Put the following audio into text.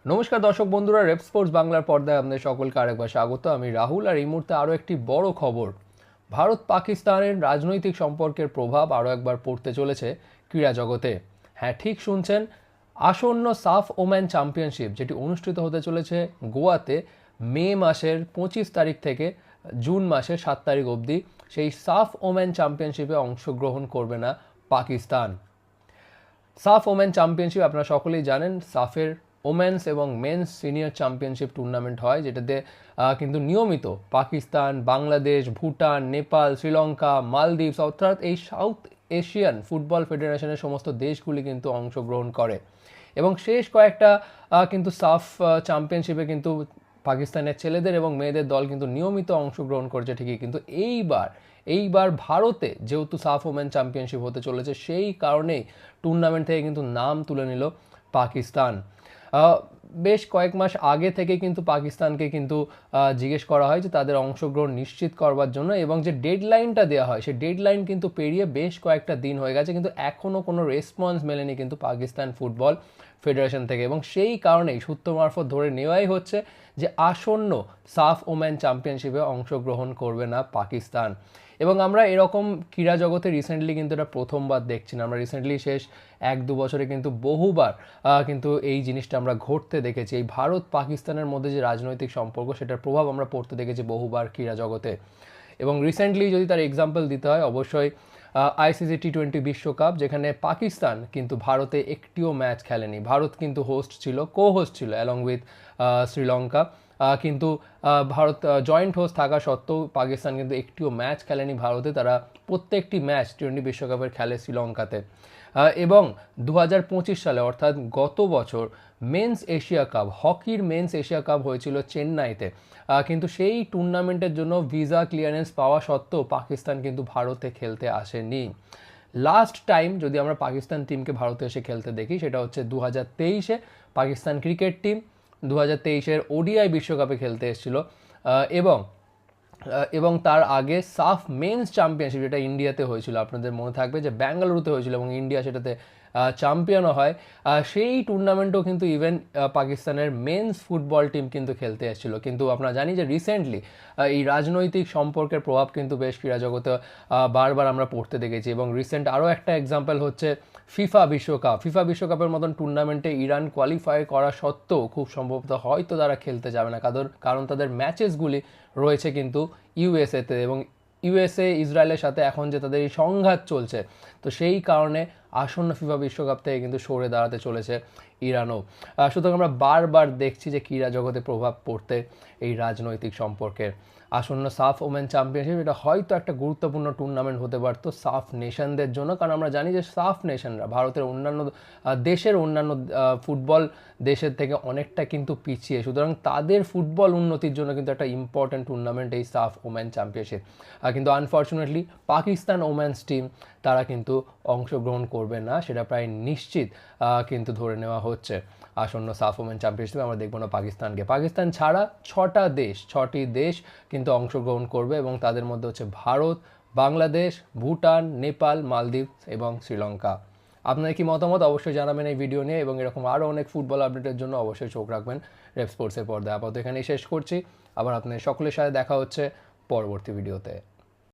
নমস্কার দর্শক বন্ধুরা, রেপ স্পোর্টস বাংলার পর্দায় আপনাদের সকলকে আরেকবার স্বাগত। আমি রাহুল, আর এই মুহূর্তে আরও একটি বড় খবর। ভারত পাকিস্তানের রাজনৈতিক সম্পর্কের প্রভাব আরও একবার পড়তে চলেছে ক্রীড়া জগতে। হ্যাঁ, ঠিক শুনছেন, আসন্ন সাফ ওম্যান চ্যাম্পিয়নশিপ যেটি অনুষ্ঠিত হতে চলেছে গোয়াতে মে মাসের 25 তারিখ থেকে জুন মাসের 7 তারিখ অবধি, সেই সাফ ওম্যান চ্যাম্পিয়নশিপে অংশগ্রহণ করবে না পাকিস্তান। সাফ ওমেন চ্যাম্পিয়নশিপ আপনারা সকলেই জানেন, সাফের ওমেন্স এবং মেন্স সিনিয়র চ্যাম্পিয়নশিপ টুর্নামেন্ট হয়, যেটাতে কিন্তু নিয়মিত পাকিস্তান, বাংলাদেশ, ভুটান, নেপাল, শ্রীলঙ্কা, মালদ্বীপস অর্থাৎ এই সাউথ এশিয়ান ফুটবল ফেডারেশনের সমস্ত দেশগুলি কিন্তু অংশগ্রহণ করে। এবং শেষ কয়েকটা কিন্তু সাফ চ্যাম্পিয়নশিপে কিন্তু পাকিস্তানের ছেলেদের এবং মেয়েদের দল কিন্তু নিয়মিত অংশগ্রহণ করছে ঠিকই, কিন্তু এইবার ভারতে যেহেতু সাফ ওমেন চ্যাম্পিয়নশিপ হতে চলেছে, সেই কারণেই টুর্নামেন্ট থেকে কিন্তু নাম তুলে নিল পাকিস্তান। বেশ কয়েক মাস আগে থেকে কিন্তু পাকিস্তানকে কিন্তু জিজ্ঞেস করা হয় যে তাদের অংশগ্রহণ নিশ্চিত করবার জন্য, এবং যে ডেডলাইনটা দেওয়া হয় সেই ডেডলাইন কিন্তু পেরিয়ে বেশ কয়েকটা দিন হয়ে গেছে, কিন্তু এখনও কোনো রেসপন্স মেলেনি কিন্তু পাকিস্তান ফুটবল ফেডারেশন থেকে। এবং সেই কারণেই সূত্র মারফত ধরে নেওয়াই হচ্ছে যে আসন্ন সাফ ওম্যান চ্যাম্পিয়নশিপে অংশগ্রহণ করবে না পাকিস্তান। এবং আমরা এরকম ক্রীড়া জগতে রিসেন্টলি কিন্তু এটা প্রথমবার দেখছি না, আমরা রিসেন্টলি শেষ 1-2 বছরে কিন্তু বহুবার কিন্তু এই জিনিসটা আমরা ঘটতে দেখেছি। এই ভারত পাকিস্তানের মধ্যে যে রাজনৈতিক সম্পর্ক, সেটার প্রভাব আমরা পড়তে দেখেছি বহুবার ক্রীড়া জগতে। এবং রিসেন্টলি যদি তার এক্সাম্পল দিতে হয়, অবশ্যই আইসিসি টি-20 বিশ্বকাপ, যেখানে পাকিস্তান কিন্তু ভারতে একটিও ম্যাচ খেলেনি। ভারত কিন্তু হোস্ট ছিল, হোস্ট ছিল অ্যালং উইথ শ্রীলঙ্কা, কিন্তু ভারত জয়েন্ট হোস্ট থাকা সত্ত্বেও পাকিস্তান কিন্তু একটিও ম্যাচ খেলেনি ভারতে। তারা প্রত্যেকটি ম্যাচ টি-20 বিশ্বকাপের খেলে শ্রীলঙ্কাতে। এবং 2025 সালে অর্থাৎ গত বছর মেন্স এশিয়া কাপ, হকির মেন্স এশিয়া কাপ হয়েছিল চেন্নাইতে, কিন্তু সেই টুর্নামেন্টের জন্য ভিসা ক্লিয়ারেন্স পাওয়া সত্ত্বেও পাকিস্তান কিন্তু ভারতে খেলতে আসেনি। লাস্ট টাইম যদি আমরা পাকিস্তান টিমকে ভারতে এসে খেলতে দেখি, সেটা হচ্ছে 2023-এ পাকিস্তান ক্রিকেট টিম 2023-এর ওডিআই বিশ্বকাপে খেলতে এসেছিল। এবং এবং তার আগে সাফ মেন্স চ্যাম্পিয়নশিপ যেটা ইন্ডিয়াতে হয়েছিল, আপনাদের মনে থাকবে যে ব্যাঙ্গালুরুতে হয়েছিল এবং ইন্ডিয়া সেটাতে চ্যাম্পিয়নও হয়। সেই টুর্নামেন্টও কিন্তু ইভেন পাকিস্তানের মেন্স ফুটবল টিম কিন্তু খেলতে এসেছিল। কিন্তু আমরা জানি যে রিসেন্টলি এই রাজনৈতিক সম্পর্কের প্রভাব কিন্তু বেশ ক্রীড়া জগতে বারবার আমরা পড়তে দেখেছি। এবং রিসেন্ট আরও একটা এক্সাম্পল হচ্ছে ফিফা বিশ্বকাপের মতন টুর্নামেন্টে ইরান কোয়ালিফাই করা সত্ত্বেও খুব সম্ভবত হয়তো তারা খেলতে যাবে না, কারণ তাদের ম্যাচেসগুলি রয়েছে কিন্তু ইউএসএতে, এবং ইউএসএ ইসরায়েলের সাথে এখন যে তাদের এই সংঘাত চলছে, তো সেই কারণে আসন্ন ফিফা বিশ্বকাপ থেকে কিন্তু সরে দাঁড়াতে চলেছে ইরানও। সুতরাং আমরা বারবার দেখছি যে ক্রীড়া জগতে প্রভাব পড়তে এই রাজনৈতিক সম্পর্কের। আসন্ন সাফ ওমেন চ্যাম্পিয়নশিপ এটা হয়তো একটা গুরুত্বপূর্ণ টুর্নামেন্ট হতে পারতো সাফ নেশনদের জন্য, কারণ আমরা জানি যে সাফ নেশনরা ভারতের অন্যান্য দেশের অন্যান্য ফুটবল দেশের থেকে অনেকটা কিন্তু পিছিয়ে। সুতরাং তাদের ফুটবল উন্নতির জন্য কিন্তু একটা ইম্পর্ট্যান্ট টুর্নামেন্ট এই সাফ ওমেন চ্যাম্পিয়নশিপ। কিন্তু আনফর্চুনেটলি পাকিস্তান ওমেন্স টিম তারা কিন্তু অংশগ্রহণ করবে না, সেটা প্রায় নিশ্চিত কিন্তু ধরে নেওয়া হচ্ছে। আসন্ন সাফ ওমেন চ্যাম্পিয়নশিপে আমরা দেখবো না পাকিস্তানকে। পাকিস্তান ছাড়া 6টি দেশ কিন্তু অংশগ্রহণ করবে, এবং তাদের মধ্যে হচ্ছে ভারত, বাংলাদেশ, ভুটান, নেপাল, মালদ্বীপ এবং শ্রীলঙ্কা। আপনার কি মতামত অবশ্যই জানাবেন এই ভিডিও নিয়ে, এবং এরকম আরও অনেক ফুটবল আপডেটের জন্য অবশ্যই চোখ রাখবেন রেপ স্পোর্টসের পর্দায়। আপাতত এখানেই শেষ করছি, আবার আপনাদের সকলের সাথে দেখা হচ্ছে পরবর্তী ভিডিওতে।